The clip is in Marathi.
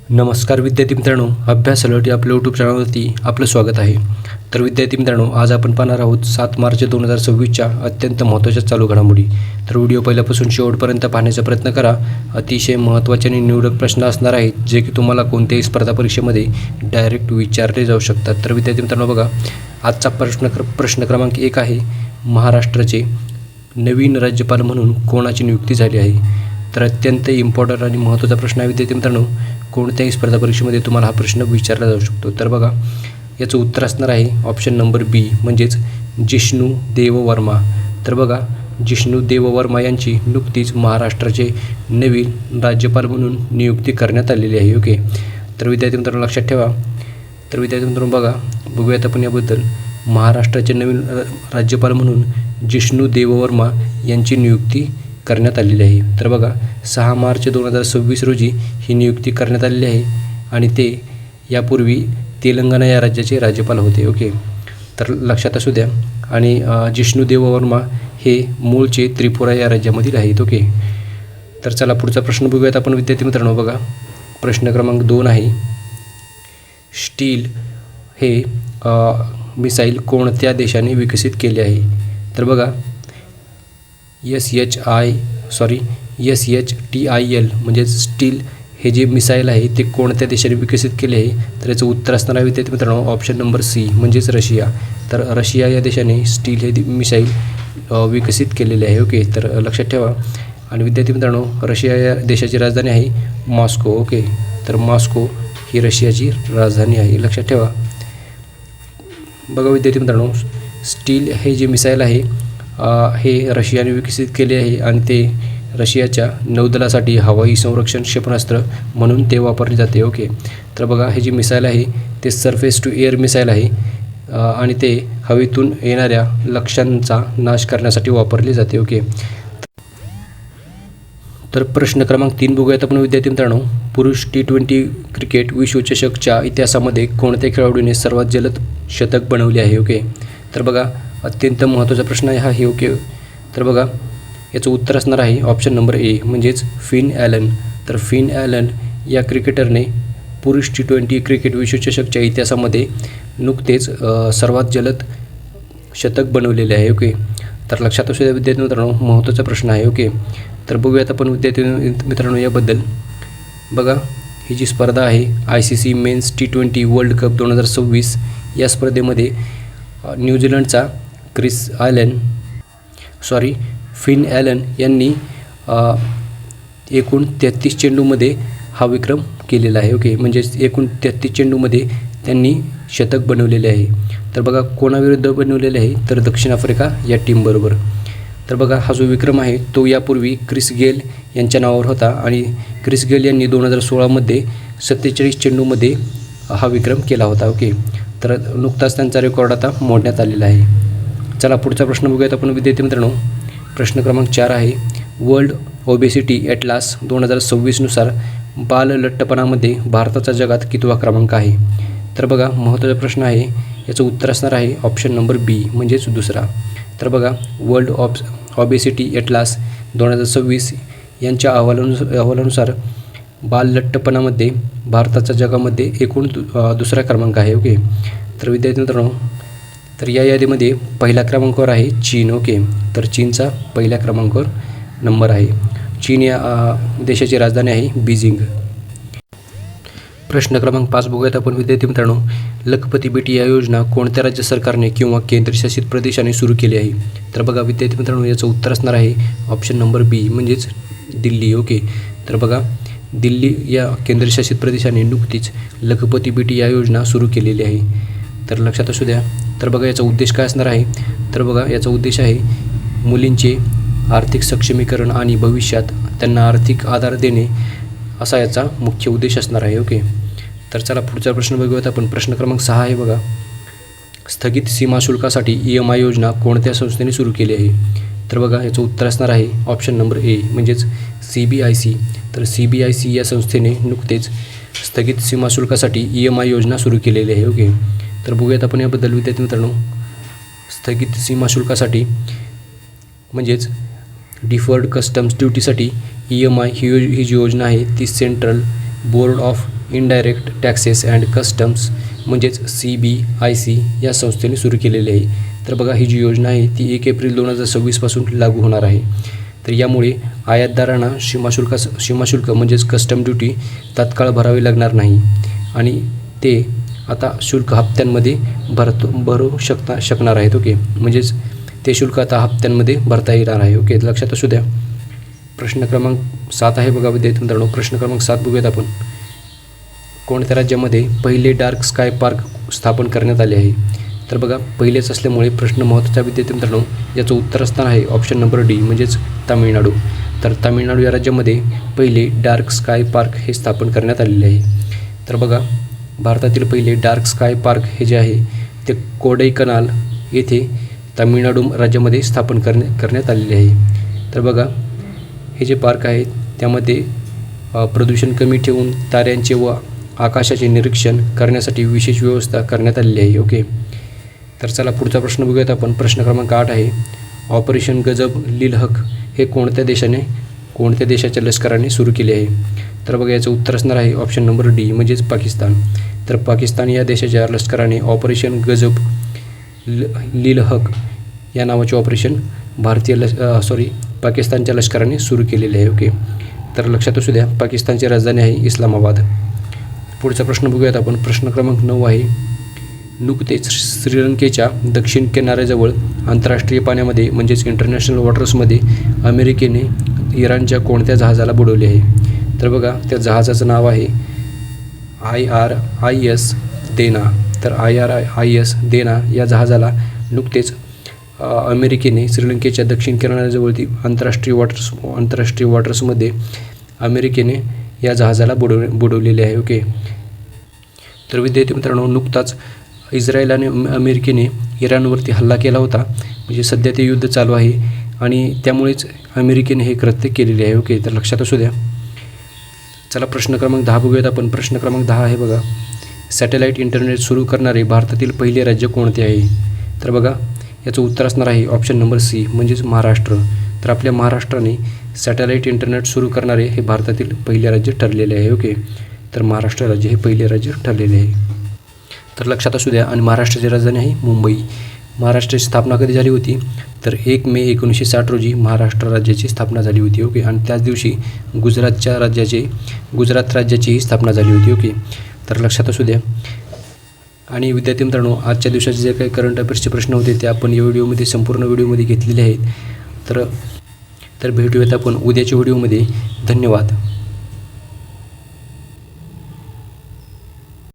नमस्कार विद्यार्थी मित्रांनो, अभ्यास अलर्ट या आपल्या यूट्यूब चॅनलवरती आपलं स्वागत आहे. तर विद्यार्थी मित्रांनो, आज आपण पाहणार आहोत 7 मार्च 2026च्या अत्यंत महत्त्वाच्या चालू घडामोडी. तर व्हिडिओ पहिल्यापासून शेवटपर्यंत पाहण्याचा प्रयत्न करा. अतिशय महत्त्वाचे आणि निवडक प्रश्न असणार आहेत जे की तुम्हाला कोणत्याही स्पर्धा परीक्षेमध्ये डायरेक्ट विचारले जाऊ शकतात. तर विद्यार्थी मित्रांनो बघा, आजचा प्रश्न क्रमांक 1 आहे, महाराष्ट्राचे नवीन राज्यपाल म्हणून कोणाची नियुक्ती झाली आहे. तर अत्यंत इम्पॉर्टंट आणि महत्त्वाचा प्रश्न आहे विद्यार्थी मित्रांनो. कोणत्याही स्पर्धा परीक्षेमध्ये तुम्हाला हा प्रश्न विचारला जाऊ शकतो. तर बघा, याचं उत्तर असणार आहे ऑप्शन नंबर बी, म्हणजेच जिष्णू देववर्मा. तर बघा, जिष्णू देववर्मा यांची नुकतीच महाराष्ट्राचे नवीन राज्यपाल म्हणून नियुक्ती करण्यात आलेली आहे. ओके, तर विद्यार्थी मित्रांनो लक्षात ठेवा. तर विद्यार्थी मित्रांनो बघा, बघूयात आपण याबद्दल. महाराष्ट्राचे नवीन राज्यपाल म्हणून जिष्णू देववर्मा यांची नियुक्ती करण्यात आलेली आहे. तर बघा, 6 मार्च 2026 रोजी ही नियुक्ती करण्यात आलेली आहे आणि ते यापूर्वी तेलंगणा या राज्याचे राज्यपाल होते. ओके, तर लक्षात असू द्या. आणि जिष्णू देववर्मा हे मूळचे त्रिपुरा या राज्यामधील आहेत. ओके, तर चला पुढचा प्रश्न बघूयात आपण विद्यार्थी मित्रांनो. बघा, प्रश्न क्रमांक 2 आहे, स्टील हे मिसाईल कोणत्या देशाने विकसित केले आहे. तर बघा, SHTIL म्हणजेच स्टील हे जे मिसाईल आहे ते कोणत्या देशाने विकसित केले आहे. तर याचं उत्तर असणार आहे विद्यार्थी मित्रांनो ऑप्शन नंबर सी, म्हणजेच रशिया. तर रशिया या देशाने स्टील हे मिसाईल विकसित केलेले आहे. ओके, तर लक्षात ठेवा. आणि विद्यार्थी मित्रांनो, रशिया या देशाची राजधानी आहे मॉस्को. ओके, तर मॉस्को ही रशियाची राजधानी आहे, लक्षात ठेवा. बघा विद्यार्थी मित्रांनो, स्टील हे जे मिसाईल आहे हे रशियाने विकसित केले आहे आणि ते रशियाच्या नौदलासाठी हवाई संरक्षण क्षेपणास्त्र म्हणून ते वापरले जाते. ओके, तर बघा, हे जे मिसाईल आहे ते सरफेस टू एअर मिसाईल आहे आणि ते हवेतून येणाऱ्या लक्ष्यांचा नाश करण्यासाठी वापरले जाते. ओके, तर प्रश्न क्रमांक 3 बघूयात आपण विद्यार्थी मित्रांनो. पुरुष T20 क्रिकेट विश्वचषकच्या इतिहासामध्ये कोणत्या खेळाडूने सर्वात जलद शतक बनवले आहे. ओके, तर बघा, अत्यंत महत्त्वाचा प्रश्न आहे हा हे. ओके, तर बघा, याचं उत्तर असणार आहे ऑप्शन नंबर ए, म्हणजेच फिन ॲलन. तर फिन ॲलन या क्रिकेटरने पुरुष T20 क्रिकेट विश्वचषकच्या इतिहासामध्ये नुकतेच सर्वात जलद शतक बनवलेले आहे. ओके, तर लक्षात असू द्या विद्यार्थी मित्रांनो, महत्त्वाचा प्रश्न आहे. ओके, तर बघूयात आपण विद्यार्थी मित्रांनो याबद्दल. बघा, ही जी स्पर्धा आहे ICC men's T20 world cup 2026 या स्पर्धेमध्ये न्यूझीलंडचा फिन ॲलन यांनी एकूण 33 चेंडूमध्ये हा विक्रम केलेला आहे. ओके, म्हणजेच एकूण 33 चेंडूमध्ये त्यांनी शतक बनवलेले आहे. तर बघा, कोणाविरुद्ध बनवलेले आहे, तर दक्षिण आफ्रिका या टीमबरोबर. तर बघा, हा जो विक्रम आहे तो यापूर्वी क्रिस गेल यांच्या नावावर होता आणि क्रिस गेल यांनी 2016मध्ये 47 चेंडूमध्ये हा विक्रम केला होता. ओके, तर नुकताच त्यांचा रेकॉर्ड आता मोडण्यात आलेला आहे. चला पुढचा प्रश्न बघूयात आपण विद्यार्थी मित्रांनो. प्रश्न क्रमांक 4 आहे, वर्ल्ड ओबेसिटी ॲटलास 2026नुसार बाललठ्ठपणामध्ये भारताचा जगात कितवा क्रमांक आहे. तर बघा, महत्त्वाचा प्रश्न आहे. याचं उत्तर असणार आहे ऑप्शन नंबर बी, म्हणजेच दुसरा. तर बघा, वर्ल्ड ओबेसिटी ॲटलास 2026 यांच्या अहवालानुसार बाललठ्ठपणामध्ये भारताचा जगामध्ये एकूण दुसरा क्रमांक आहे. ओके, तर विद्यार्थी मित्रांनो, तर या यादीमध्ये पहिल्या क्रमांकावर आहे चीन. ओके, तर चीनचा पहिल्या क्रमांकावर नंबर आहे. चीन या देशाची राजधानी आहे बीजिंग. प्रश्न क्रमांक 5 बघूयात आपण विद्यार्थी मित्रांनो. लखपती बेटी या योजना कोणत्या राज्य सरकारने किंवा केंद्रशासित प्रदेशाने सुरू केली आहे. तर बघा विद्यार्थी मित्रांनो, याचं उत्तर असणार आहे ऑप्शन नंबर बी, म्हणजेच दिल्ली. ओके, तर बघा, दिल्ली या केंद्रशासित प्रदेशाने नुकतीच लखपती बेटी या योजना सुरू केलेली आहे. तर लक्षात असू द्या. तर बघा, याचा उद्देश काय असणार आहे. तर बघा, याचा उद्देश आहे मुलींचे आर्थिक सक्षमीकरण आणि भविष्यात त्यांना आर्थिक आधार देणे, असा याचा मुख्य उद्देश असणार आहे. ओके, तर चला पुढचा प्रश्न बघूयात आपण. प्रश्न क्रमांक 6 आहे. बघा, स्थगित सीमा शुल्कासाठी EMI योजना कोणत्या संस्थेने सुरू केली आहे. तर बघा, याचं उत्तर असणार आहे ऑप्शन नंबर ए, म्हणजेच CBIC. तर CBIC या संस्थेने नुकतेच स्थगित सीमा शुल्कासाठी EMI योजना सुरू केलेली आहे. ओके, तर बघूयात आपण याबद्दल विद्यार्थी मित्रांनो. स्थगित सीमा शुल्कासाठी म्हणजेच डिफर्ड कस्टम्स ड्युटीसाठी EMI ही जी योजना आहे ती central board of indirect taxes and customs म्हणजेच CBIC या संस्थेने सुरू केलेली आहे. तर बघा ही जी योजना आहे ती 1 एप्रिल 2026 पासून लागू होणार आहे. तर यामुळे आयातदारांना सीमाशुल्क म्हणजेच कस्टम ड्युटी तात्काळ भरावी लागणार नाही आणि ते आता शुल्क हप्त्यांमध्ये भरू शकणार आहेत. ओके, म्हणजेच ते शुल्क आता हप्त्यांमध्ये भरता येणार आहे. ओके, लक्षात असू द्या. प्रश्न क्रमांक 7 आहे बघा विद्यार्थी मित्रांनो. प्रश्न क्रमांक 7 बघूयात आपण. कोणत्या राज्यामध्ये पहिले डार्क स्काय पार्क स्थापन करण्यात आले आहे? तर बघा पहिलेच असल्यामुळे प्रश्न महत्त्वाचा विद्यार्थी मित्रांनो. याचं उत्तर असणार आहे ऑप्शन नंबर डी म्हणजेच तामिळनाडू. तर तामिळनाडू या राज्यामध्ये पहिले डार्क स्काय पार्क हे स्थापन करण्यात आलेले आहे. तर बघा भारतातील पहिले डार्क स्काय पार्क हे जे आहे ते कोडाईकनाल येथे तामिळनाडू राज्यामध्ये स्थापन करण्यात आलेले आहे. तर बघा हे जे पार्क आहेत त्यामध्ये प्रदूषण कमी ठेवून ताऱ्यांचे व आकाशाचे निरीक्षण करण्यासाठी विशेष व्यवस्था करण्यात आलेली आहे. ओके, तर चला पुढचा प्रश्न बघूयात आपण. प्रश्न क्रमांक 8 आहे. ऑपरेशन गजब लिलहक हे कोणत्या देशाच्या लष्कराने सुरू केले आहे? तर बघा याचं उत्तर असणार आहे ऑप्शन नंबर डी म्हणजेच पाकिस्तान. तर पाकिस्तान या देशाच्या लष्कराने ऑपरेशन गजब लिलहक या नावाचे ऑपरेशन पाकिस्तानच्या लष्कराने सुरू केलेले आहे. ओके, तर लक्षात असू द्या पाकिस्तानची राजधानी आहे इस्लामाबाद. पुढचा प्रश्न बघूयात आपण. प्रश्न क्रमांक 9 आहे. नुकतेच श्रीलंकेच्या दक्षिण किनाऱ्याजवळ आंतरराष्ट्रीय पाण्यामध्ये म्हणजेच इंटरनॅशनल वॉटर्समध्ये अमेरिकेने इराणच्या कोणत्या जहाजाला बुडवले आहे? तर बघा त्या जहाजाचं नाव आहे IRIS देना. तर IRIS देना या जहाजाला नुकतेच अमेरिकेने श्रीलंकेच्या दक्षिण किनाऱ्याजवळती आंतरराष्ट्रीय वॉटर्समध्ये अमेरिकेने या जहाजाला बुडवलेले आहे. ओके, तर विद्यार्थी मित्रांनो नुकताच इस्रायल आणि अमेरिकेने इराणवरती हल्ला केला होता. म्हणजे सध्या ते युद्ध चालू आहे आणि त्यामुळेच अमेरिकेने हे कृत्य केलेले आहे. ओके, तर लक्षात असू द्या. चला प्रश्न क्रमांक 10 बघूयात आपण. प्रश्न क्रमांक 10 आहे बघा. सॅटेलाईट इंटरनेट सुरू करणारे भारतातील पहिले राज्य कोणते आहे? तर बघा याचं उत्तर असणार आहे ऑप्शन नंबर सी म्हणजेच महाराष्ट्र. तर आपल्या महाराष्ट्राने सॅटेलाईट इंटरनेट सुरू करणारे हे भारतातील पहिले राज्य ठरलेले आहे. ओके, तर महाराष्ट्र राज्य हे पहिले राज्य ठरलेले आहे. तर लक्षात असू द्या. आणि महाराष्ट्राची राजधानी आहे मुंबई. महाराष्ट्राची स्थापना कधी झाली होती? तर 1 मे 1960 रोजी महाराष्ट्र राज्याची स्थापना झाली होती. ओके, आणि त्याच दिवशी गुजरात राज्याचीही स्थापना झाली होती. ओके, तर लक्षात असू द्या. आणि विद्यार्थी मित्रांनो आजच्या दिवसाचे जे काही करंट अफेअर्सचे प्रश्न होते ते आपण या संपूर्ण व्हिडिओमध्ये घेतलेले आहेत. तर भेटूयात आपण उद्याच्या व्हिडिओमध्ये. धन्यवाद.